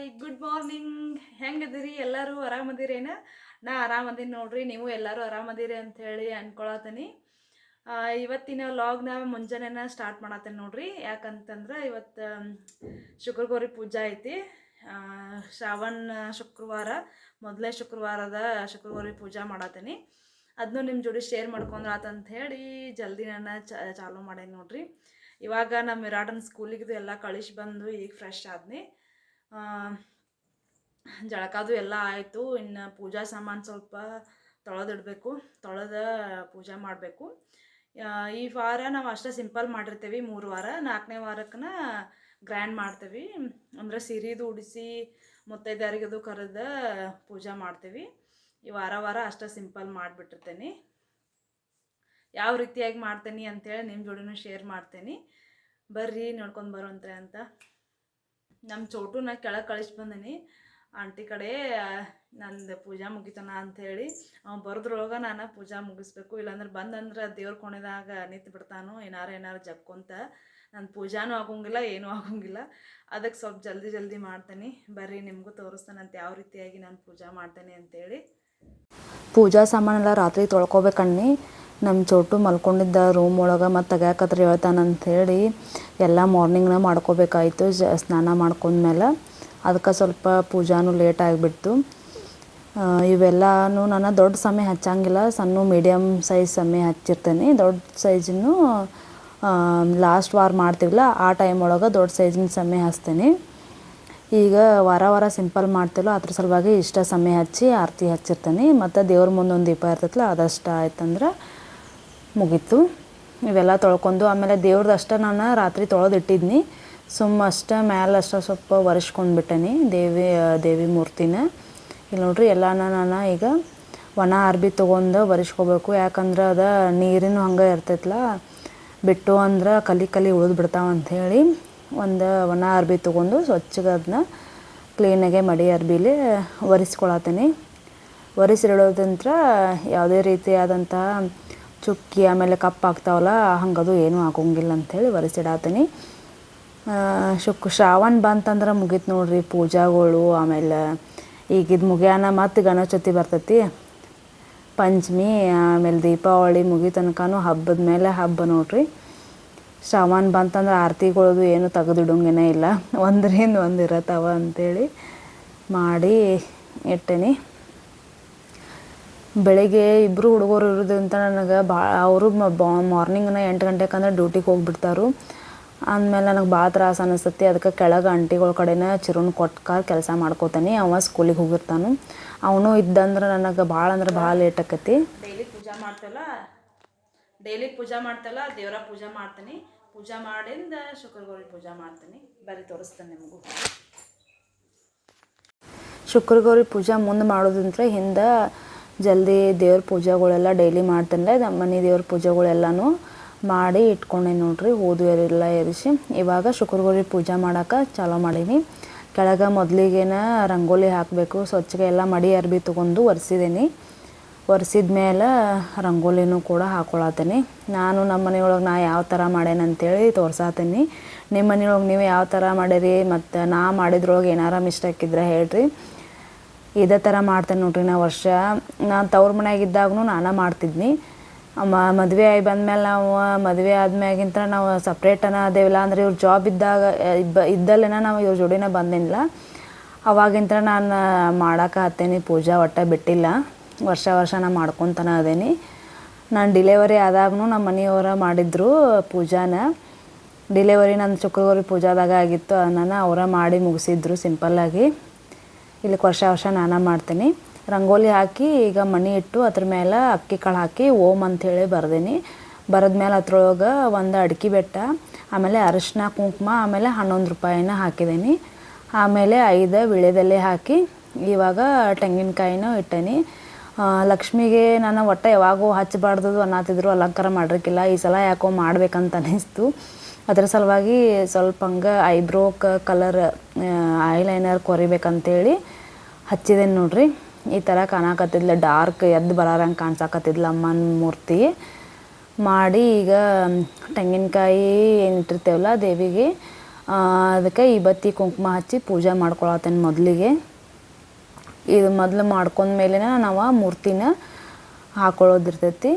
Hi good morning. ಹೆಂಗದಿರಿ ಎಲ್ಲರೂ? ಆರಾಮದಿರೇನ? ನಾ ಆರಾಮದೀನಿ ನೋಡ್ರಿ. ನೀವು ಎಲ್ಲರೂ ಆರಾಮದಿರಿ ಅಂತ ಹೇಳಿ ಅನ್ಕೊಳತೀನಿ. ಇವತ್ತಿನ ವ್ಲಾಗ್ನ ಮುಂಜಾನೆನ ಸ್ಟಾರ್ಟ್ ಮಾಡತ್ತೇನೆ ನೋಡ್ರಿ. ಯಾಕಂತಂದ್ರೆ ಇವತ್ತು ಶುಕ್ರಗೌರಿ ಪೂಜಾ ಐತಿ. ಶ್ರಾವಣ ಶುಕ್ರವಾರ, ಮೊದಲೇ ಶುಕ್ರವಾರದ ಶುಕ್ರಗೌರಿ ಪೂಜಾ ಮಾಡತ್ತೀನಿ. ಅದನ್ನು ನಿಮ್ಮ ಜೋಡಿ ಶೇರ್ ಮಾಡ್ಕೊಂಡ್ರಾತಂತ ಹೇಳಿ ಜಲ್ದಿ ನಾನು ಚಾಲೂ ಮಾಡೇನಿ ನೋಡ್ರಿ. ಇವಾಗ ನಮ್ಮ ವಿರಾಟನ ಸ್ಕೂಲಿಗೆ ಎಲ್ಲ ಕಳಿಸಿ ಬಂದು ಈಗ ಫ್ರೆಶ್ ಆದ್ನಿ. ಜಳಕಾದು ಎಲ್ಲ ಆಯಿತು. ಇನ್ನು ಪೂಜಾ ಸಾಮಾನು ಸ್ವಲ್ಪ ತೊಳೆದಿಡಬೇಕು. ತೊಳೆದ ಪೂಜೆ ಮಾಡಬೇಕು. ಈ ವಾರ ನಾವು ಅಷ್ಟೇ ಸಿಂಪಲ್ ಮಾಡಿರ್ತೀವಿ. 3 ವಾರ, 4ನೇ ವಾರಕ್ಕನ ಗ್ರ್ಯಾಂಡ್ ಮಾಡ್ತೀವಿ. ಅಂದರೆ ಸೀರೆದು ಉಡಿಸಿ ಮುತ್ತೈದೆಯರಿಗದು ಕರೆದ ಪೂಜೆ ಮಾಡ್ತೀವಿ. ಈ ವಾರ ಅಷ್ಟೇ ಸಿಂಪಲ್ ಮಾಡಿಬಿಟ್ಟಿರ್ತೇನೆ. ಯಾವ ರೀತಿಯಾಗಿ ಮಾಡ್ತೇನೆ ಅಂತೇಳಿ ನಿಮ್ಮ ಜೋಡಿನೂ ಶೇರ್ ಮಾಡ್ತೇನೆ. ಬರ್ರಿ ನೋಡ್ಕೊಂಡು ಬರೋಂತ್ರೆ ಅಂತ. ನಮ್ಮ ಚೋಟುನ ಕೆಳಗೆ ಕಳಿಸಿ ಬಂದೀನಿ ಆಂಟಿ ಕಡೆ. ನಂದು ಪೂಜಾ ಮುಗಿತಾನ ಅಂಥೇಳಿ ಅವ್ನು ಬರೋದ್ರೊಳಗೆ ನಾನು ಪೂಜಾ ಮುಗಿಸ್ಬೇಕು. ಇಲ್ಲಾಂದ್ರೆ ಬಂದಂದ್ರೆ ದೇವ್ರ ಕೋಣೆದಾಗ ನಿಂತು ಬಿಡ್ತಾನು ಏನಾರು ಜಕ್ಕೊಂತ. ನನ್ನ ಪೂಜಾನೂ ಆಗೋಂಗಿಲ್ಲ, ಏನೂ ಆಗೋಂಗಿಲ್ಲ. ಅದಕ್ಕೆ ಸ್ವಲ್ಪ ಜಲ್ದಿ ಮಾಡ್ತೇನೆ. ಬರ್ರಿ ನಿಮಗೂ ತೋರಿಸ್ತಾನಂತ ಯಾವ ರೀತಿಯಾಗಿ ನಾನು ಪೂಜಾ ಮಾಡ್ತೇನೆ ಅಂತೇಳಿ. ಪೂಜಾ ಸಾಮಾನೆಲ್ಲ ರಾತ್ರಿ ತೊಳ್ಕೊಬೇಕಣ್ಣಿ. ನಮ್ಮ ಚೋಟು ಮಲ್ಕೊಂಡಿದ್ದ ರೂಮ್ ಒಳಗೆ ಮತ್ತು ತೆಗ್ಯಾಕತ್ರ ಹೇಳ್ತಾನಂಥೇಳಿ ಎಲ್ಲ ಮಾರ್ನಿಂಗ್ನ ಮಾಡ್ಕೋಬೇಕಾಯ್ತು ಸ್ನಾನ ಮಾಡ್ಕೊಂಡ್ಮೇಲೆ. ಅದಕ್ಕೆ ಸ್ವಲ್ಪ ಪೂಜಾನು ಲೇಟ್ ಆಗಿಬಿಡ್ತು. ಇವೆಲ್ಲನೂ ನಾನು ದೊಡ್ಡ ಸಮಯ ಹಚ್ಚಂಗಿಲ್ಲ, ಸಣ್ಣ ಮೀಡಿಯಮ್ ಸೈಜ್ ಸಮಯ ಹಚ್ಚಿರ್ತೇನೆ. ದೊಡ್ಡ ಸೈಜಿನೂ ಲಾಸ್ಟ್ ವಾರ ಮಾಡ್ತೀವಲ್ಲ ಆ ಟೈಮ್ ಒಳಗೆ ದೊಡ್ಡ ಸೈಜಿನ ಸಮಯ ಹಚ್ತೇನೆ. ಈಗ ವಾರ ಸಿಂಪಲ್ ಮಾಡ್ತಿಲ್ಲ, ಅದ್ರ ಸಲುವಾಗಿ ಇಷ್ಟ ಸಮಯ ಹಚ್ಚಿ ಆರತಿ ಹಚ್ಚಿರ್ತೇನೆ. ಮತ್ತು ದೇವ್ರ ಮುಂದೆ ಒಂದು ದೀಪ ಇರ್ತೈತಲ್ಲ ಅದಷ್ಟು ಆಯ್ತಂದ್ರೆ ಮುಗೀತು. ಇವೆಲ್ಲ ತೊಳ್ಕೊಂಡು ಆಮೇಲೆ ದೇವ್ರದ್ದು ಅಷ್ಟೇ ನಾನು ರಾತ್ರಿ ತೊಳೆದಿಟ್ಟಿದ್ನಿ. ಅಷ್ಟೇ ಮ್ಯಾಲೆ ಅಷ್ಟೇ ಸ್ವಲ್ಪ ಒರೆಸ್ಕೊಂಡ್ಬಿಟ್ಟೇನಿ ದೇವಿ ಮೂರ್ತಿನ. ಇಲ್ಲಿ ನೋಡ್ರಿ ಎಲ್ಲಾನ ನಾನು ಈಗ ಒಣ ಅರ್ಬಿ ತೊಗೊಂಡು ಒರೆಸ್ಕೋಬೇಕು. ಯಾಕಂದ್ರೆ ಅದು ನೀರಿನೂ ಹಂಗೆ ಇರ್ತೈತಲ್ಲ, ಬಿಟ್ಟು ಅಂದ್ರೆ ಕಲಿ ಉಳಿದು ಬಿಡ್ತಾವಂಥೇಳಿ ಒಂದು ಒಣ ಅರ್ಬಿ ತೊಗೊಂಡು ಸ್ವಚ್ಛಗೆ ಅದನ್ನ ಕ್ಲೀನಾಗೆ ಮಡಿ ಅರ್ಬಿಲಿ ಒರೆಸ್ಕೊಳತ್ತೀನಿ. ಒರೆಸಿಡೋದಂತ್ರ ಯಾವುದೇ ರೀತಿಯಾದಂಥ ಚುಕ್ಕಿ ಆಮೇಲೆ ಕಪ್ಪಾಗ್ತಾವಲ್ಲ ಹಂಗದು ಏನೂ ಆಗೋಂಗಿಲ್ಲ ಅಂಥೇಳಿ ಒರೆಸಿಡತ್ತೀನಿ. ಶ್ರಾವಣ ಬಂತಂದ್ರೆ ಮುಗೀತು ನೋಡ್ರಿ ಪೂಜಾಗಳು. ಆಮೇಲೆ ಈಗ ಇದು ಮುಗಿಯಾನ ಮತ್ತು ಗಣೇಶ ಚತುರ್ಥಿ ಬರ್ತೈತಿ, ಪಂಚಮಿ, ಆಮೇಲೆ ದೀಪಾವಳಿ ಮುಗಿತನಕನೂ ಹಬ್ಬದ ಮೇಲೆ ಹಬ್ಬ ನೋಡ್ರಿ. ಶ್ರಾವಣ ಬಂತಂದ್ರೆ ಆರತಿಗಳದು ಏನು ತೆಗೆದಿಡೋಂಗೇನೇ ಇಲ್ಲ, ಒಂದರಿಂದ ಒಂದು ಇರತ್ತವ ಅಂಥೇಳಿ ಮಾಡಿ ಇಟ್ಟೇನಿ. ಬೆಳಗ್ಗೆ ಇಬ್ಬರು ಹುಡುಗರು ಇರೋದ್ರಿಂದ ನನಗೆ ಅವರು ಮಾರ್ನಿಂಗ್ನ 8 ಗಂಟೆಗೆ ಡ್ಯೂಟಿಗೆ ಹೋಗ್ಬಿಡ್ತಾರು. ಅಂದಮೇಲೆ ನನಗೆ ಭಾಳ ತ್ರಾಸ ಅನಿಸ್ತತಿ. ಅದಕ್ಕೆ ಕೆಳಗೆ ಆಂಟಿಗಳ ಕಡೆನೇ ಚಿರುನ್ ಕೊಟ್ಕ ಕೆಲಸ ಮಾಡ್ಕೋತಾನೆ. ಅವ ಸ್ಕೂಲಿಗೆ ಹೋಗಿರ್ತಾನು. ಅವನು ಇದ್ದಂದ್ರೆ ನನಗೆ ಭಾಳ ಲೇಟ್ ಆಕತಿ. ಡೈಲಿ ಪೂಜಾ ಮಾಡ್ತಲ್ಲ ದೇವರ ಪೂಜಾ ಮಾಡ್ತೀನಿ. ಪೂಜಾ ಮಾಡಿಂದ ಶುಕ್ರಗೌರಿ ಪೂಜಾ ಮಾಡ್ತೀನಿ. ಬರೀ ತೋರಿಸ್ತೇನೆ ನಿಮಗೂ. ಶುಕ್ರಗೌರಿ ಪೂಜಾ ಮುಂದೆ ಮಾಡೋದಂದ್ರೆ ಹಿಂದೆ ಜಲ್ದಿ ದೇವ್ರ ಪೂಜೆಗಳೆಲ್ಲ ಡೈಲಿ ಮಾಡ್ತೇನೆ. ನಮ್ಮ ಮನೆ ದೇವ್ರ ಪೂಜೆಗಳೆಲ್ಲನೂ ಮಾಡಿ ಇಟ್ಕೊಂಡೆ ನೋಡ್ರಿ. ಓದು ಎಲ್ಲ ಎರಿಸಿ ಇವಾಗ ಶುಕ್ರಗೌರಿ ಪೂಜಾ ಮಾಡೋಕೆ ಚಾಲೂ ಮಾಡೀನಿ. ಕೆಳಗೆ ಮೊದಲಿಗೇನ ರಂಗೋಲಿ ಹಾಕಬೇಕು. ಸ್ವಚ್ಛಗೆ ಎಲ್ಲ ಮಡಿ ಅರ್ಬಿ ತೊಗೊಂಡು ಒರೆಸಿದ್ದೀನಿ. ಒರೆಸಿದ ಮೇಲೆ ರಂಗೋಲಿನೂ ಕೂಡ ಹಾಕ್ಕೊಳತ್ತೀನಿ. ನಾನು ನಮ್ಮ ಮನೆಯೊಳಗೆ ನಾ ಯಾವ ಥರ ಮಾಡೇನಂತೇಳಿ ತೋರ್ಸಾತೀನಿ. ನಿಮ್ಮ ಮನೆಯೊಳಗೆ ನೀವು ಯಾವ ಥರ ಮಾಡಿರಿ ಮತ್ತು ನಾ ಮಾಡಿದ್ರೊಳಗೆ ಏನಾರ ಮಿಸ್ಟೇಕ್ ಇದ್ರೆ ಹೇಳ್ರಿ. ಇದೇ ಥರ ಮಾಡ್ತೇನೆ ನೋಡ್ರಿ. ನಾನು ತವ್ರ ಮನೆಯಾಗಿದ್ದಾಗೂ ನಾನು ಮಾಡ್ತಿದ್ನಿ. ಮದುವೆ ಆಗಿ ಬಂದಮೇಲೆ ನಾವು ಮದುವೆ ಆದ್ಮ್ಯಾಗಿಂತ ನಾವು ಸಪ್ರೇಟನ ಅದೇವಿಲ್ಲ. ಅಂದ್ರೆ ಇವ್ರು ಜಾಬ್ ಇದ್ದಲ್ಲೇನ ನಾವು ಇವ್ರ ಜೋಡಿನ ಬಂದಿಲ್ಲ. ಅವಾಗಿಂತ ನಾನು ಮಾಡೋಕೆ ಹತ್ತೇನಿ ಪೂಜಾ, ಒಟ್ಟು ಬಿಟ್ಟಿಲ್ಲ. ವರ್ಷ ನಾನು ಮಾಡ್ಕೊತಾನೆ ಅದೇನಿ. ನಾನು ಡಿಲೆವರಿ ಆದಾಗೂ ನಮ್ಮ ಮನೆಯವರ ಮಾಡಿದ್ರು ಪೂಜಾನ. ಡಿಲೆವರಿ ನನ್ನ ಶುಕ್ರಗೌರಿ ಪೂಜಾದಾಗ ಆಗಿತ್ತು. ಅದನ್ನು ಅವರ ಮಾಡಿ ಮುಗಿಸಿದ್ರು ಸಿಂಪಲ್ಲಾಗಿ. ಇಲ್ಲಿಗೆ ವರ್ಷ ನಾನು ಮಾಡ್ತೀನಿ. ರಂಗೋಲಿ ಹಾಕಿ ಈಗ ಮಣಿ ಇಟ್ಟು ಅದ್ರ ಮೇಲೆ ಅಕ್ಕಿ ಕಾಳು ಹಾಕಿ ಓಂ ಅಂಥೇಳಿ ಬರ್ದೀನಿ. ಬರೆದ್ಮೇಲೆ ಅದ್ರೊಳಗೆ ಒಂದು ಅಡಿಕೆ ಬೆಟ್ಟ, ಆಮೇಲೆ ಅರಿಶಿನ ಕುಂಕುಮ, ಆಮೇಲೆ 11 ರೂಪಾಯಿನ ಹಾಕಿದ್ದೀನಿ. ಆಮೇಲೆ 5 ವೀಳ್ಯದೆಲೆ ಹಾಕಿ ಇವಾಗ ತೆಂಗಿನಕಾಯಿನೂ ಇಟ್ಟೇನಿ. ಲಕ್ಷ್ಮಿಗೆ ನಾನು ಒಟ್ಟು ಯಾವಾಗೂ ಹಚ್ಚಬಾರ್ದು ಅನ್ನತ್ತಿದ್ರು, ಅಲಂಕಾರ ಮಾಡಿರ್ಕಿಲ್ಲ. ಈ ಸಲ ಯಾಕೋ ಮಾಡ್ಬೇಕಂತ ಅನ್ನಿಸ್ತು. ಅದ್ರ ಸಲುವಾಗಿ ಸ್ವಲ್ಪ ಹಂಗೆ ಐಬ್ರೋ ಕಲರ್ ಐಲೈನರ್ ಕೊರಿಬೇಕಂತೇಳಿ ಹಚ್ಚಿದ್ದೇನೆ ನೋಡ್ರಿ. ಈ ಥರ ಕಾಣಕತ್ತಿದ್ಲ, ಡಾರ್ಕ್ ಎದ್ದು ಬರೋರಂಗೆ ಕಾಣ್ಸಕತ್ತಿದ್ಲ ಅಮ್ಮನ ಮೂರ್ತಿ ಮಾಡಿ. ಈಗ ತೆಂಗಿನಕಾಯಿ ಏನು ಇಟ್ಟಿರ್ತೇವಲ್ಲ ದೇವಿಗೆ ಅದಕ್ಕೆ ಈ ಬತ್ತಿ ಕುಂಕುಮ ಹಚ್ಚಿ ಪೂಜೆ ಮಾಡ್ಕೊಳತ್ತೇನೆ ಮೊದಲಿಗೆ. ಇದು ಮೊದಲು ಮಾಡ್ಕೊಂಡ್ಮೇಲೆ ನಾವು ಮೂರ್ತಿನ ಹಾಕೊಳ್ಳೋದಿರ್ತೈತಿ.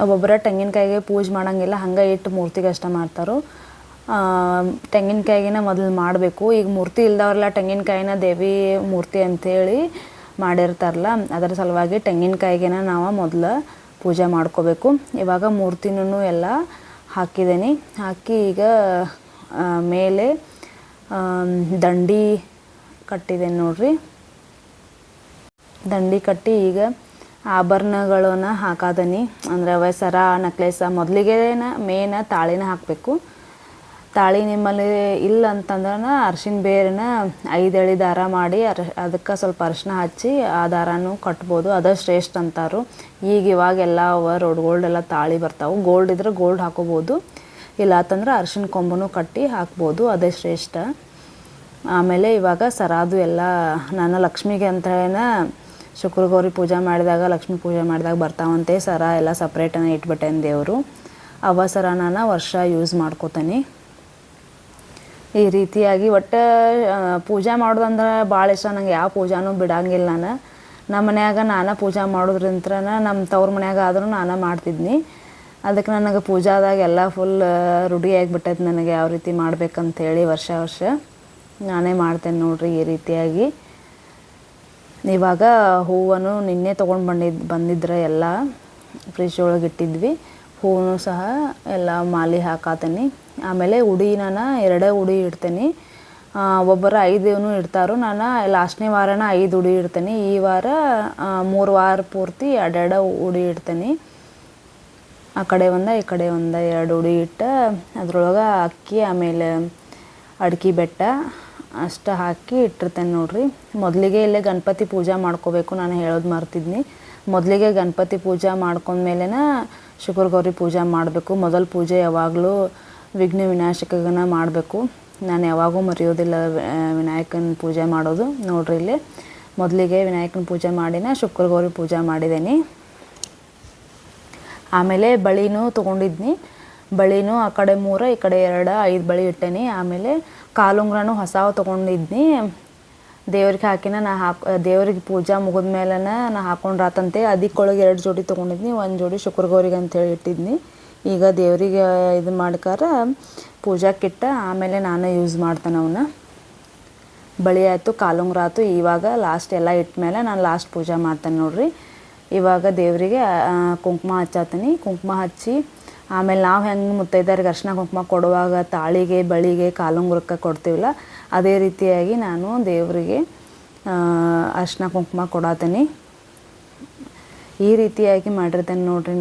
ಒಬ್ಬೊಬ್ಬರ ತೆಂಗಿನಕಾಯಿಗೆ ಪೂಜೆ ಮಾಡೋಂಗಿಲ್ಲ, ಹಂಗೆ ಇಟ್ಟು ಮೂರ್ತಿಗೆ ಅಷ್ಟೇ ಮಾಡ್ತಾರೆ. ತೆಂಗಿನಕಾಯಿನ ಮೊದಲು ಮಾಡಬೇಕು. ಈಗ ಮೂರ್ತಿ ಇಲ್ದವ್ರೆಲ್ಲ ತೆಂಗಿನಕಾಯಿನ ದೇವಿ ಮೂರ್ತಿ ಅಂಥೇಳಿ ಮಾಡಿರ್ತಾರಲ್ಲ, ಅದರ ಸಲುವಾಗಿ ತೆಂಗಿನಕಾಯಿಗೆನ ನಾವು ಮೊದಲು ಪೂಜೆ ಮಾಡ್ಕೋಬೇಕು. ಇವಾಗ ಮೂರ್ತಿನೂ ಎಲ್ಲ ಹಾಕಿದ್ದೀನಿ. ಹಾಕಿ ಈಗ ಮೇಲೆ ದಂಡಿ ಕಟ್ಟಿದ್ದೇನೆ ನೋಡ್ರಿ. ದಂಡಿ ಕಟ್ಟಿ ಈಗ ಆಭರಣಗಳನ್ನ ಹಾಕಾದನಿ. ಅಂದರೆ ಅವ ಸರ, ನೆಕ್ಲೆಸ, ಮೊದಲಿಗೆ ಮೇನ ತಾಳಿನ ಹಾಕಬೇಕು. ತಾಳಿ ನಿಮ್ಮಲ್ಲಿ ಇಲ್ಲ ಅಂತಂದ್ರೆ ಅರ್ಶಿನ ಬೇರಿನ 5 ಎಳೆ ದಾರ ಮಾಡಿ ಅದಕ್ಕೆ ಸ್ವಲ್ಪ ಅರಿಶಿನ ಹಚ್ಚಿ ಆ ದಾರನೂ ಕಟ್ಬೋದು, ಅದು ಶ್ರೇಷ್ಠ ಅಂತಾರು. ಇವಾಗೆಲ್ಲ ರೋಡ್ ಗೋಲ್ಡ್ ಎಲ್ಲ ತಾಳಿ ಬರ್ತಾವೆ. ಗೋಲ್ಡ್ ಇದ್ರೆ ಗೋಲ್ಡ್ ಹಾಕೋಬೋದು, ಇಲ್ಲ ಅಂತಂದ್ರೆ ಅರಿಶಿನ ಕೊಂಬನೂ ಕಟ್ಟಿ ಹಾಕ್ಬೋದು, ಅದೇ ಶ್ರೇಷ್ಠ. ಆಮೇಲೆ ಇವಾಗ ಸರಾದು ಎಲ್ಲ ನಾನು ಲಕ್ಷ್ಮಿಗೆ ಅಂತೇಳಿನ ಶುಕ್ರ ಗೌರಿ ಪೂಜೆ ಮಾಡಿದಾಗ, ಲಕ್ಷ್ಮೀ ಪೂಜೆ ಮಾಡಿದಾಗ ಬರ್ತಾವಂತೆ ಸರ ಎಲ್ಲ ಸಪ್ರೇಟನ್ನ ಇಟ್ಬಿಟ್ಟೇನೆ ದೇವರು. ಅವ ಸರ ನಾನು ವರ್ಷ ಯೂಸ್ ಮಾಡ್ಕೋತೀನಿ. ಈ ರೀತಿಯಾಗಿ ಒಟ್ಟು ಪೂಜೆ ಮಾಡೋದಂದ್ರೆ ಭಾಳ ಇಷ್ಟ ನಂಗೆ. ಯಾವ ಪೂಜಾನೂ ಬಿಡಂಗಿಲ್ಲ ನಾನು. ನಮ್ಮ ಮನ್ಯಾಗ ನಾನು ಪೂಜೆ ಮಾಡೋದ್ರಿಂತ ನಮ್ಮ ತವ್ರ ಮನ್ಯಾಗ ಆದರೂ ನಾನು ಮಾಡ್ತಿದ್ನಿ. ಅದಕ್ಕೆ ನನಗೆ ಪೂಜಾದಾಗ ಎಲ್ಲ ಫುಲ್ ರೂಢಿ ಆಗಿಬಿಟ್ಟೈತೆ ನನಗೆ ಯಾವ ರೀತಿ ಮಾಡ್ಬೇಕಂತೇಳಿ. ವರ್ಷ ನಾನೇ ಮಾಡ್ತೇನೆ ನೋಡ್ರಿ ಈ ರೀತಿಯಾಗಿ. ಇವಾಗ ಹೂವನ್ನು ನಿನ್ನೆ ತೊಗೊಂಡು ಬಂದಿದ್ರೆ ಎಲ್ಲ ಫ್ರಿಜ್ ಒಳಗೆ ಇಟ್ಟಿದ್ವಿ. ಹೂವು ಸಹ ಎಲ್ಲ ಮಾಲೆ ಹಾಕಾತೀನಿ. ಆಮೇಲೆ ಉಡಿ ನಾನು 2 ಉಡಿ ಇಡ್ತೀನಿ. ಒಬ್ಬರು 5 ಇಡ್ತಾರೋ, ನಾನು ಲಾಸ್ಟ್ನೇ ವಾರನ 5 ಉಡಿ ಇಡ್ತೀನಿ. ಈ ವಾರ 3 ವಾರ ಪೂರ್ತಿ 2 ಉಡಿ ಇಡ್ತೀನಿ. ಆ ಕಡೆ ಒಂದು ಈ ಕಡೆ ಒಂದು 2 ಉಡಿ ಇಟ್ಟು ಅದ್ರೊಳಗೆ ಅಕ್ಕಿ ಆಮೇಲೆ ಅಡ್ಕೆ ಬೆಟ್ಟ ಅಷ್ಟು ಹಾಕಿ ಇಟ್ಟಿರ್ತೇನೆ ನೋಡ್ರಿ. ಮೊದಲಿಗೆ ಇಲ್ಲೇ ಗಣಪತಿ ಪೂಜೆ ಮಾಡ್ಕೋಬೇಕು. ನಾನು ಹೇಳೋದು ಮರ್ತಿದ್ನಿ. ಮೊದಲಿಗೆ ಗಣಪತಿ ಪೂಜೆ ಮಾಡ್ಕೊಂಡ್ಮೇಲೆ ಶುಕ್ರ ಗೌರಿ ಪೂಜೆ ಮಾಡಬೇಕು. ಮೊದಲ ಪೂಜೆ ಯಾವಾಗಲೂ ವಿಘ್ನ ವಿನಾಶಕನ ಮಾಡಬೇಕು. ನಾನು ಯಾವಾಗೂ ಮರೆಯೋದಿಲ್ಲ ವಿನಾಯಕನ ಪೂಜೆ ಮಾಡೋದು. ನೋಡ್ರಿ ಇಲ್ಲಿ ಮೊದಲಿಗೆ ವಿನಾಯಕನ ಪೂಜೆ ಮಾಡಿನ ಶುಕ್ರ ಗೌರಿ ಪೂಜೆ ಮಾಡಿದ್ದೀನಿ. ಆಮೇಲೆ ಬಳಿನೂ ತೊಗೊಂಡಿದ್ನಿ. ಬಳಿನೂ ಆ ಕಡೆ 3 ಈ ಕಡೆ 2 5 ಬಳಿ ಇಟ್ಟೇನಿ. ಆಮೇಲೆ ಕಾಲುಂಗ್ರನೂ ಹೊಸವು ತೊಗೊಂಡಿದ್ನಿ. ದೇವ್ರಿಗೆ ಹಾಕಿನ ದೇವ್ರಿಗೆ ಪೂಜೆ ಮುಗಿದ್ಮೇಲೆ ನಾ ಹಾಕೊಂಡ್ರಾತಂತೆ. ಅದಕ್ಕೊಳಗೆ 2 ಜೋಡಿ ತೊಗೊಂಡಿದ್ನಿ. 1 ಜೋಡಿ ಶುಕ್ರ ಗೌರಿಗೆ ಅಂಥೇಳಿ ಇಟ್ಟಿದ್ನಿ. ಈಗ ದೇವರಿಗೆ ಇದು ಮಾಡ್ಕಾರ ಪೂಜಾಕ್ಕಿಟ್ಟ ಆಮೇಲೆ ನಾನು ಯೂಸ್ ಮಾಡ್ತೇನೆ ಅವನ್ನ. ಬಳಿ ಆಯಿತು, ಕಾಲುಂಗ್ರ ಆಯ್ತು. ಇವಾಗ ಲಾಸ್ಟ್ ಎಲ್ಲ ಇಟ್ಮೇಲೆ ನಾನು ಲಾಸ್ಟ್ ಪೂಜೆ ಮಾಡ್ತೇನೆ ನೋಡ್ರಿ. ಇವಾಗ ದೇವರಿಗೆ ಕುಂಕುಮ ಹಚ್ಚಾತೀನಿ. ಕುಂಕುಮ ಹಚ್ಚಿ ಆಮೇಲೆ ನಾವು ಹೆಂಗೆ ಮುತ್ತೈದೆಯರಿಗೆ ಅರ್ಶಿನ ಕುಂಕುಮ ಕೊಡುವಾಗ ತಾಳಿಗೆ, ಬಳಿಗೆ, ಕಾಲುಂಗುರಕ್ಕೆ ಕೊಡ್ತೀವಲ್ಲ, ಅದೇ ರೀತಿಯಾಗಿ ನಾನು ದೇವರಿಗೆ ಅರ್ಶಿನ ಕುಂಕುಮ ಕೊಡತೀನಿ. ಈ ರೀತಿಯಾಗಿ ಮಾಡಿರ್ತೇನೆ ನೋಡ್ರಿ.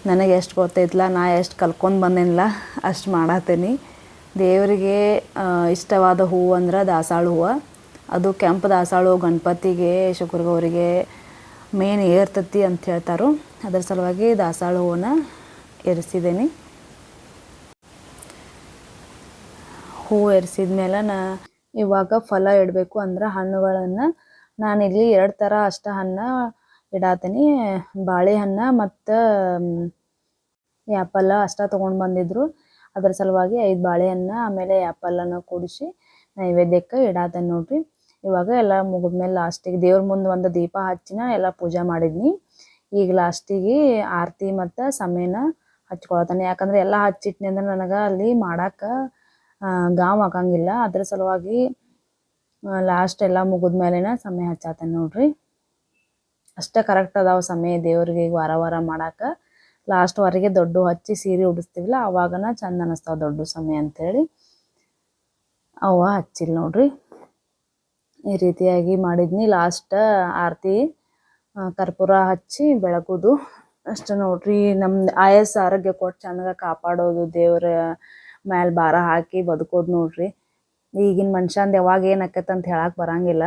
ನನಗೆ ಎಷ್ಟು ಗೊತ್ತೈತಲ್ಲ, ನಾ ಎಷ್ಟು ಕಲ್ತ್ಕೊಂಡು ಬಂದೇನಿಲ್ಲ ಅಷ್ಟು ಮಾಡತ್ತೀನಿ. ದೇವರಿಗೆ ಇಷ್ಟವಾದ ಹೂವು ಅಂದ್ರೆ ದಾಸಾಳ ಹೂವು. ಅದು ಕೆಂಪು ದಾಸಾಳು ಗಣಪತಿಗೆ, ಶುಕ್ರ ಗೌರಿಗೆ ಮೇನ್ ಏರ್ತತಿ ಅಂತ ಹೇಳ್ತಾರೆ. ಅದರ ಸಲುವಾಗಿ ದಾಸಾಳ ಹೂವನ್ನ ಎರಿಸಿದ್ದೀನಿ. ಹೂವು ಎರಿಸಿದ ಮೇಲೆ ಇವಾಗ ಫಲ ಇಡಬೇಕು. ಅಂದ್ರೆ ಹಣ್ಣುಗಳನ್ನು ನಾನಿಲ್ಲಿ 2 ಥರ ಅಷ್ಟ ಹಣ್ಣು ಇಡಾತೀನಿ. ಬಾಳೆಹಣ್ಣು ಮತ್ತು ಆ್ಯಪಲ್ ಅಷ್ಟ ತೊಗೊಂಡು ಬಂದಿದ್ರು. ಅದರ ಸಲುವಾಗಿ 5 ಬಾಳೆಹಣ್ಣು ಆಮೇಲೆ ಆ್ಯಪಲನ್ನು ಕೂಡಿಸಿ ನೈವೇದ್ಯಕ್ಕೆ ಇಡಾತೇನೆ ನೋಡ್ರಿ. ಇವಾಗ ಎಲ್ಲ ಮುಗಿದ್ಮೇಲೆ ಲಾಸ್ಟಿಗೆ ದೇವ್ರ ಮುಂದೆ ಒಂದು ದೀಪ ಹಚ್ಚಿನ ಎಲ್ಲ ಪೂಜೆ ಮಾಡಿದ್ನಿ. ಈಗ ಲಾಸ್ಟಿಗೆ ಆರತಿ ಮತ್ತು ಸಮಯನ ಹಚ್ಕೊಳತಾನೆ. ಯಾಕಂದರೆ ಎಲ್ಲ ಹಚ್ಚಿಟ್ನಿ ಅಂದ್ರೆ ನನಗೆ ಅಲ್ಲಿ ಮಾಡೋಕೆ ಗಾಮ್ ಆಗಂಗಿಲ್ಲ. ಅದ್ರ ಸಲುವಾಗಿ ಲಾಸ್ಟ್ ಎಲ್ಲ ಮುಗಿದ್ಮೇಲೆ ಸಮಯ ಹಚ್ಚಾತೇನೆ ನೋಡ್ರಿ. ಅಷ್ಟೇ ಕರೆಕ್ಟ್ ಅದಾವೆ ಸಮಯ ದೇವ್ರಿಗೆ ಈಗ ವಾರ ಮಾಡೋಕೆ. ಲಾಸ್ಟ್ವರೆಗೆ ದೊಡ್ಡ ಹಚ್ಚಿ ಸೀರೆ ಉಡಿಸ್ತೀವಲ್ಲ, ಅವಾಗನ ಚಂದ ಅನ್ನಿಸ್ತಾವೆ ದೊಡ್ಡ ಸಮಯ ಅಂಥೇಳಿ ಅವ ಹಚ್ಚಿಲ್ಲ ನೋಡ್ರಿ. ಈ ರೀತಿಯಾಗಿ ಮಾಡಿದ್ನಿ. ಲಾಸ್ಟ್ ಆರತಿ ಕರ್ಪೂರ ಹಚ್ಚಿ ಬೆಳಗೋದು ಅಷ್ಟೇ ನೋಡ್ರಿ. ನಮ್ದು ಆಯಸ್ಸು ಆರೋಗ್ಯ ಕೊಟ್ಟು ಚಂದಗೆ ಕಾಪಾಡೋದು, ದೇವ್ರ ಮೇಲೆ ಭಾರ ಹಾಕಿ ಬದುಕೋದು ನೋಡ್ರಿ. ಈಗಿನ ಮನುಷ್ಯಂದು ಯಾವಾಗ ಏನು ಆಕೈತೆ ಅಂತ ಹೇಳಕ್ಕೆ ಬರಂಗಿಲ್ಲ.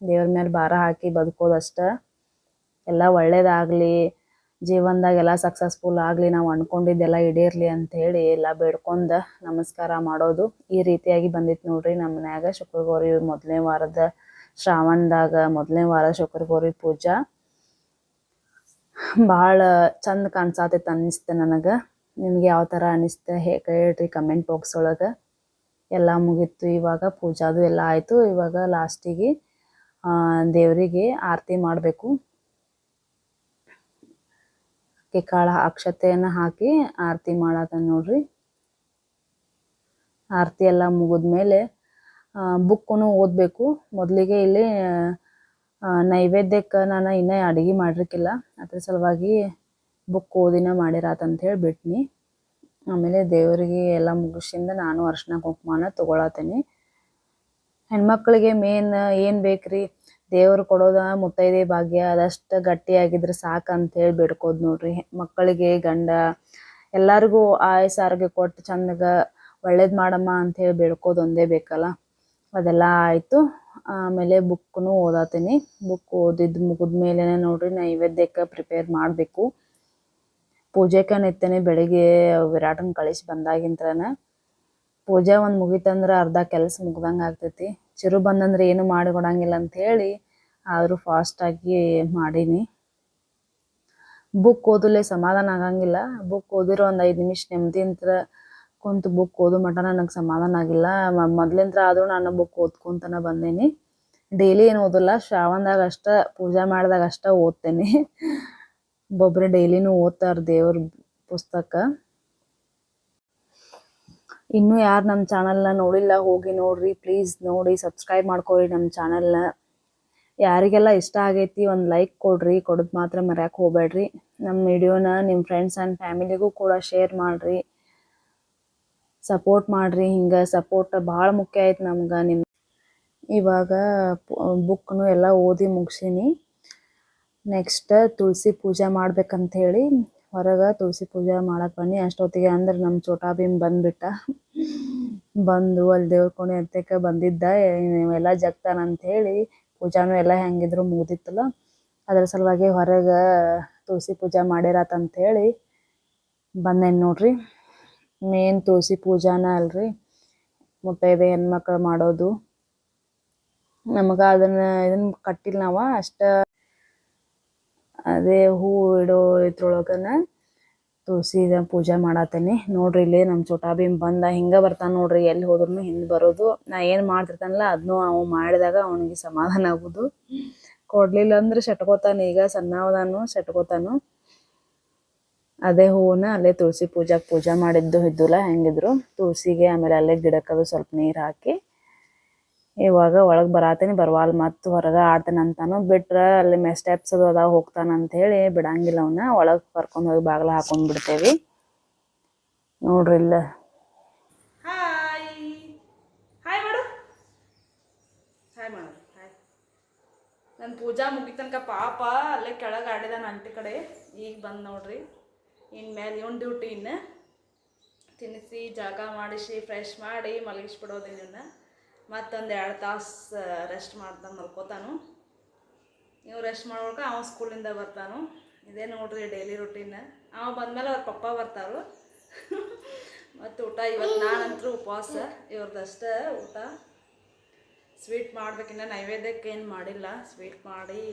ದೇವ್ರ ಮೇಲೆ ಭಾರ ಹಾಕಿ ಬದುಕೋದು ಅಷ್ಟೇ. ಎಲ್ಲ ಒಳ್ಳೇದಾಗಲಿ, ಜೀವನದಾಗ ಎಲ್ಲ ಸಕ್ಸಸ್ಫುಲ್ ಆಗಲಿ, ನಾವು ಅಂದ್ಕೊಂಡಿದ್ದೆಲ್ಲ ಈಡೇರಲಿ ಅಂಥೇಳಿ ಎಲ್ಲ ಬೇಡ್ಕೊಂಡು ನಮಸ್ಕಾರ ಮಾಡೋದು. ಈ ರೀತಿಯಾಗಿ ಬಂದಿತ್ತು ನೋಡ್ರಿ ನಮ್ಮ ಮನ್ಯಾಗ ಶುಕ್ರ ಗೌರಿ ಮೊದಲನೇ ವಾರದ ಶ್ರಾವಣದಾಗ ಮೊದಲನೇ ವಾರ ಶುಕ್ರ ಗೌರಿ ಪೂಜಾ. ಭಾಳ ಚಂದ ಕಾಣಿಸತೈತೆ ಅನ್ನಿಸ್ತು ನನಗೆ. ನಿಮ್ಗೆ ಯಾವ ಥರ ಅನಿಸ್ತೆ ಹೇಳ್ರಿ ಕಮೆಂಟ್ ಬಾಕ್ಸ್ ಒಳಗೆ. ಎಲ್ಲ ಮುಗೀತು, ಇವಾಗ ಪೂಜಾದು ಎಲ್ಲ ಆಯಿತು. ಇವಾಗ ಲಾಸ್ಟಿಗೆ ದೇವರಿಗೆ ಆರತಿ ಮಾಡಬೇಕು. ಕಾಳು ಅಕ್ಷತೆಯನ್ನು ಹಾಕಿ ಆರತಿ ಮಾಡತ್ತ ನೋಡ್ರಿ. ಆರತಿ ಎಲ್ಲ ಮುಗಿದ್ಮೇಲೆ ಬುಕ್ಕನ್ನು ಓದಬೇಕು. ಮೊದಲಿಗೆ ಇಲ್ಲಿ ನೈವೇದ್ಯಕ್ಕೆ ನಾನು ಇನ್ನೂ ಅಡುಗೆ ಮಾಡಿರ್ಕಿಲ್ಲ, ಅದ್ರ ಸಲುವಾಗಿ ಬುಕ್ ಓದಿನ ಮಾಡಿರಾತಂತ ಹೇಳಿ ಬಿಟ್ನಿ. ಆಮೇಲೆ ದೇವರಿಗೆ ಎಲ್ಲ ಮುಗಿಸಿಂದ ನಾನು ಅರ್ಶಿನ ಕುಂಕುಮನ ತೊಗೊಳತ್ತೀನಿ. ಹೆಣ್ಮಕ್ಳಿಗೆ ಮೇನ್ ಏನು ಬೇಕ್ರಿ, ದೇವ್ರು ಕೊಡೋದ ಮುತ್ತೈದೆ ಭಾಗ್ಯ, ಅದಷ್ಟು ಗಟ್ಟಿಯಾಗಿದ್ರೆ ಸಾಕಂತೇಳಿ ಬೇಡ್ಕೋದು ನೋಡ್ರಿ. ಮಕ್ಕಳಿಗೆ ಗಂಡ ಎಲ್ಲರಿಗೂ ಆಯಸ್ಸು ಆರೋಗ್ಯ ಕೊಟ್ಟು ಚಂದಗ ಒಳ್ಳೇದು ಮಾಡಮ್ಮ ಅಂಥೇಳಿ ಬೇಡ್ಕೋದು ಒಂದೇ ಬೇಕಲ್ಲ. ಅದೆಲ್ಲ ಆಯಿತು. ಆಮೇಲೆ ಬುಕ್ಕನ್ನು ಓದತ್ತೀನಿ. ಬುಕ್ ಓದಿದ್ದು ಮುಗಿದ್ಮೇಲೆ ನೋಡ್ರಿ ನೈವೇದ್ಯಕ್ಕೆ ಪ್ರಿಪೇರ್ ಮಾಡಬೇಕು. ಪೂಜೆಗೆ ನಿಂತೇನೆ ಬೆಳಿಗ್ಗೆ ವಿರಾಟನ ಕಳಿಸಿ ಬಂದಾಗಿಂತ್ರನ. ಪೂಜೆ ಒಂದು ಮುಗೀತಂದ್ರೆ ಅರ್ಧ ಕೆಲಸ ಮುಗ್ದಂಗೆ ಆಗ್ತೈತಿ. ಚಿರು ಬಂದಂದ್ರೆ ಏನು ಮಾಡಿ ಕೊಡಂಗಿಲ್ಲ ಅಂಥೇಳಿ ಆದರೂ ಫಾಸ್ಟಾಗಿ ಮಾಡೀನಿ. ಬುಕ್ ಓದಲೇ ಸಮಾಧಾನ ಆಗಂಗಿಲ್ಲ. ಬುಕ್ ಓದಿರೋ ಒಂದು 5 ನಿಮಿಷ ನೆಮ್ಮದಿಂತ್ರ ಕುಂತು ಬುಕ್ ಓದೋ ಮಟ ನನಗೆ ಸಮಾಧಾನ ಆಗಿಲ್ಲ. ಮೊದ್ಲಿಂತ್ರ ಆದರೂ ನಾನು ಬುಕ್ ಓದ್ಕೊಂತನ ಬಂದೀನಿ. ಡೈಲಿ ಏನು ಓದಲ್ಲ, ಶ್ರಾವಣದಾಗ ಅಷ್ಟೇ, ಪೂಜೆ ಮಾಡಿದಾಗ ಅಷ್ಟೇ ಓದ್ತೇನೆ. ಒಬ್ಬೊಬ್ಬರು ಡೈಲಿನೂ ಓದ್ತಾರೆ ದೇವ್ರ ಪುಸ್ತಕ. ಇನ್ನೂ ಯಾರು ನಮ್ಮ ಚಾನಲ್ನ ನೋಡಿಲ್ಲ ಹೋಗಿ ನೋಡ್ರಿ, ಪ್ಲೀಸ್ ನೋಡಿ ಸಬ್ಸ್ಕ್ರೈಬ್ ಮಾಡ್ಕೊರಿ ನಮ್ಮ ಚಾನಲ್ನ. ಯಾರಿಗೆಲ್ಲ ಇಷ್ಟ ಆಗೈತಿ ಒಂದು ಲೈಕ್ ಕೊಡ್ರಿ, ಕೊಡೋದು ಮಾತ್ರ ಮರ್ಯಾಕೆ ಹೋಗ್ಬೇಡ್ರಿ. ನಮ್ಮ ವಿಡಿಯೋನ ನಿಮ್ಮ ಫ್ರೆಂಡ್ಸ್ ಆ್ಯಂಡ್ ಫ್ಯಾಮಿಲಿಗೂ ಕೂಡ ಶೇರ್ ಮಾಡಿರಿ, ಸಪೋರ್ಟ್ ಮಾಡಿರಿ. ಹಿಂಗೆ ಸಪೋರ್ಟ್ ಭಾಳ ಮುಖ್ಯ ಆಯ್ತು ನಮ್ಗೆ. ಇವಾಗ ಬುಕ್ನು ಎಲ್ಲ ಓದಿ ಮುಗಿಸೀನಿ. ನೆಕ್ಸ್ಟ್ ತುಳಸಿ ಪೂಜೆ ಮಾಡ್ಬೇಕಂಥೇಳಿ ಹೊರಗೆ ತುಳಸಿ ಪೂಜೆ ಮಾಡಕ್ಕೆ ಬನ್ನಿ. ಅಷ್ಟೊತ್ತಿಗೆ ಅಂದ್ರೆ ನಮ್ಮ ಚೋಟಾ ಭೀಮ್ ಬಂದುಬಿಟ್ಟ. ಬಂದು ಅಲ್ಲಿ ದೇವ್ರ ಕೋಣೆ ಹತ್ತಕ್ಕೆ ಬಂದಿದ್ದ, ನೀವೆಲ್ಲ ಜಗ್ತಾನಂಥೇಳಿ ಪೂಜಾನು ಎಲ್ಲ ಹೆಂಗಿದ್ರು ಮುಗ್ದಿತ್ತಲ್ಲ, ಅದ್ರ ಸಲುವಾಗಿ ಹೊರಗೆ ತುಳಸಿ ಪೂಜೆ ಮಾಡಿರತ್ತಂಥೇಳಿ ಬಂದೇನು ನೋಡ್ರಿ. ಮೇನ್ ತುಳಸಿ ಪೂಜಾನ ಅಲ್ರಿ ಮುತ್ತೈದೆ ಹೆಣ್ಮಕ್ಳು ಮಾಡೋದು. ನಮಗೆ ಇದನ್ನು ಕಟ್ಟಿಲ್ಲ ನಾವು ಅಷ್ಟು. ಅದೇ ಹೂ ಇಡೋ ಇದ್ರೊಳಗನ ತುಳಸಿ ಪೂಜೆ ಮಾಡತ್ತೇನೆ ನೋಡ್ರಿ. ಇಲ್ಲಿ ನಮ್ಮ ಚೋಟಾ ಭೀಮ್ ಬಂದ, ಹಿಂಗೆ ಬರ್ತಾನೆ ನೋಡ್ರಿ, ಎಲ್ಲಿ ಹೋದ್ರೂ ಹಿಂದೆ ಬರೋದು. ನಾ ಏನು ಮಾಡ್ತಿರ್ತಾನಲ್ಲ ಅದನ್ನೂ ಅವು ಮಾಡಿದಾಗ ಅವನಿಗೆ ಸಮಾಧಾನ ಆಗೋದು. ಕೊಡಲಿಲ್ಲ ಅಂದ್ರೆ ಸೆಟ್ಕೋತಾನೆ. ಈಗ ಸಣ್ಣವದಾನು ಸೆಟ್ಕೋತಾನು. ಅದೇ ಹೂವನ್ನ ಅಲ್ಲೇ ತುಳಸಿ ಪೂಜೆ ಮಾಡಿದ್ದು ಇದ್ದುಲ್ಲ ಹೆಂಗಿದ್ರು ತುಳಸಿಗೆ. ಆಮೇಲೆ ಅಲ್ಲೇ ಗಿಡಕ್ಕದು ಸ್ವಲ್ಪ ನೀರು ಹಾಕಿ ಇವಾಗ ಒಳಗೆ ಬರತ್ತೇನೆ. ಬರುವಾಲ್ ಮತ್ತು ಹೊರಗೆ ಆಡ್ತಾನೆ ಅಂತಾನು. ಬಿಟ್ರೆ ಅಲ್ಲಿ ಸ್ಟೆಪ್ಸ್ ಅದು ಅದಾವ ಹೋಗ್ತಾನಂಥೇಳಿ ಬಿಡಂಗಿಲ್ಲ. ಅವನ್ನ ಒಳಗೆ ಕರ್ಕೊಂಡು ಹೋಗಿ ಬಾಗಿಲ ಹಾಕೊಂಡು ಬಿಡ್ತೇವೆ ನೋಡ್ರಿ. ಇಲ್ಲ ಹಾಯ್ ಹಾಯ್ ಮಾಡು, ಹಾಯ್ ಮಾಡು, ಹಾಯ್. ನನ್ನ ಪೂಜಾ ಮುಗಿತನಕ ಪಾಪ ಅಲ್ಲೇ ಕೆಳಗೆ ಆಡಿದ ಅಂಟಿ ಕಡೆ. ಈಗ ಬಂದು ನೋಡ್ರಿ. ಇನ್ಮೇಲೆ ಇವನ್ ಡ್ಯೂಟಿ ಇನ್ನು ತಿನ್ನಿಸಿ ಜಾಗ ಮಾಡಿಸಿ ಫ್ರೆಶ್ ಮಾಡಿ ಮಲಗಿಸ್ಬಿಡೋದು. ಇವನ್ನ ಮತ್ತೊಂದು 2 ತಾಸು ರೆಸ್ಟ್ ಮಾಡ್ತಾನೆ, ಮಲ್ಕೋತಾನು. ನೀವು ರೆಸ್ಟ್ ಮಾಡ್ಬೇಕು. ಅವ ಸ್ಕೂಲಿಂದ ಬರ್ತಾನು. ಇದೇ ನೋಡ್ರಿ ಡೈಲಿ ರುಟೀನ್. ಅವ ಬಂದಮೇಲೆ ಅವ್ರ ಪಪ್ಪ ಬರ್ತಾರು. ಮತ್ತು ಊಟ ಇವತ್ತು ನಾನಂತರೂ ಉಪವಾಸ, ಇವ್ರದ್ದಷ್ಟೇ ಊಟ. ಸ್ವೀಟ್ ಮಾಡ್ಬೇಕಿನ್ನ ನೈವೇದ್ಯಕ್ಕೆ ಏನು ಮಾಡಿಲ್ಲ. ಸ್ವೀಟ್ ಮಾಡಿ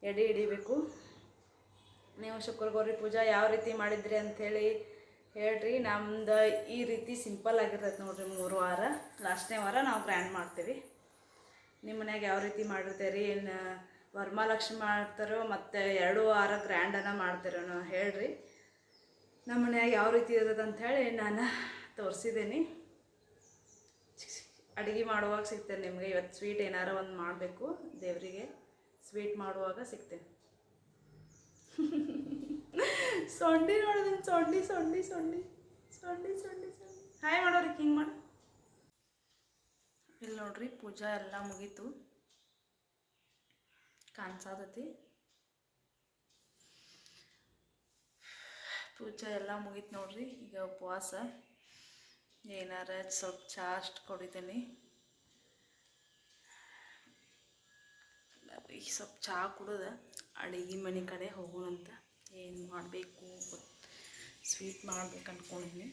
ಎಡೆ ಹಿಡಿಬೇಕು. ನೀವು ಶುಕ್ರ ಗೌರಿ ಪೂಜೆ ಯಾವ ರೀತಿ ಮಾಡಿದ್ರಿ ಅಂಥೇಳಿ ಹೇಳ್ರಿ. ನಮ್ದು ಈ ರೀತಿ ಸಿಂಪಲ್ ಆಗಿರ್ತೈತೆ ನೋಡ್ರಿ. 3 ವಾರ, ಲಾಸ್ಟ್ನೇ ವಾರ ನಾವು ಗ್ರ್ಯಾಂಡ್ ಮಾಡ್ತೀವಿ. ನಿಮ್ಮ ಮನ್ಯಾಗ ಯಾವ ರೀತಿ ಮಾಡಿರ್ತೀರಿ, ಏನು ವರಮಹಾಲಕ್ಷ್ಮಿ ಮಾಡ್ತಾರೋ ಮತ್ತು 2 ವಾರ ಗ್ರ್ಯಾಂಡನ್ನು ಮಾಡ್ತೀರೋ ಹೇಳ್ರಿ. ನಮ್ಮ ಮನ್ಯಾಗ ಯಾವ ರೀತಿ ಇರ್ತದೆ ಅಂಥೇಳಿ ನಾನು ತೋರಿಸಿದ್ದೀನಿ. ಅಡುಗೆ ಮಾಡುವಾಗ ಸಿಗ್ತೇನೆ ನಿಮಗೆ. ಇವತ್ತು ಸ್ವೀಟ್ ಏನಾರು ಒಂದು ಮಾಡಬೇಕು ದೇವರಿಗೆ. ಸ್ವೀಟ್ ಮಾಡುವಾಗ ಸಿಗ್ತೇನೆ. ಸೊಂಡಿ ನೋಡಿದೀನಿ, ಸೊಂಡಿ ಸೊಂಡಿ ಸೊಂಡಿ ಸೊಂಡಿ ಸೊಂಡಿ ಸೊಂಡಿ. ಹಾಯ್ ಮಾಡೋರಿ, ಹಿಂಗೆ ಮಾಡಿ. ಇಲ್ಲಿ ನೋಡ್ರಿ ಪೂಜಾ ಎಲ್ಲ ಮುಗೀತು, ಕಾಣಿಸತೈತಿ. ಪೂಜೆ ಎಲ್ಲ ಮುಗೀತು ನೋಡ್ರಿ. ಈಗ ಉಪವಾಸ. ಏನಾರ ಸ್ವಲ್ಪ ಚಹಾ ಅಷ್ಟು ಕುಡಿತೀನಿ. ಈಗ ಸ್ವಲ್ಪ ಚಹಾ ಕುಡಿದ ಅಡುಗೆ ಮನೆ ಕಡೆ ಹೋಗೋಣಂತ. ಏನು ಮಾಡಬೇಕು, ಸ್ವೀಟ್ ಮಾಡ್ಬೇಕು ಅಂದ್ಕೊಂಡಿನಿ.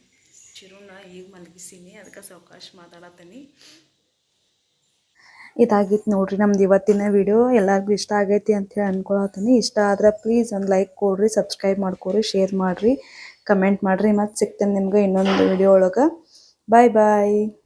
ಚಿರುನ ಈಗ ಮಲಗಿಸೀನಿ, ಅದಕ್ಕೆ ಸಾವಕಾಶ ಮಾತಾಡತ್ತೀನಿ. ಇದಾಗಿತ್ತು ನೋಡ್ರಿ ನಮ್ದು ಇವತ್ತಿನ ವಿಡಿಯೋ. ಎಲ್ಲರಿಗೂ ಇಷ್ಟ ಆಗೈತಿ ಅಂಥೇಳಿ ಅಂದ್ಕೊಳತ್ತೀನಿ. ಇಷ್ಟ ಆದ್ರೆ ಪ್ಲೀಸ್ ಒಂದು ಲೈಕ್ ಕೊಡ್ರಿ, ಸಬ್ಸ್ಕ್ರೈಬ್ ಮಾಡ್ಕೊರಿ, ಶೇರ್ ಮಾಡಿರಿ, ಕಮೆಂಟ್ ಮಾಡಿರಿ. ಮತ್ತು ಸಿಗ್ತೇನೆ ನಿಮ್ಗೆ ಇನ್ನೊಂದು ವಿಡಿಯೋ ಒಳಗೆ. ಬಾಯ್ ಬಾಯ್.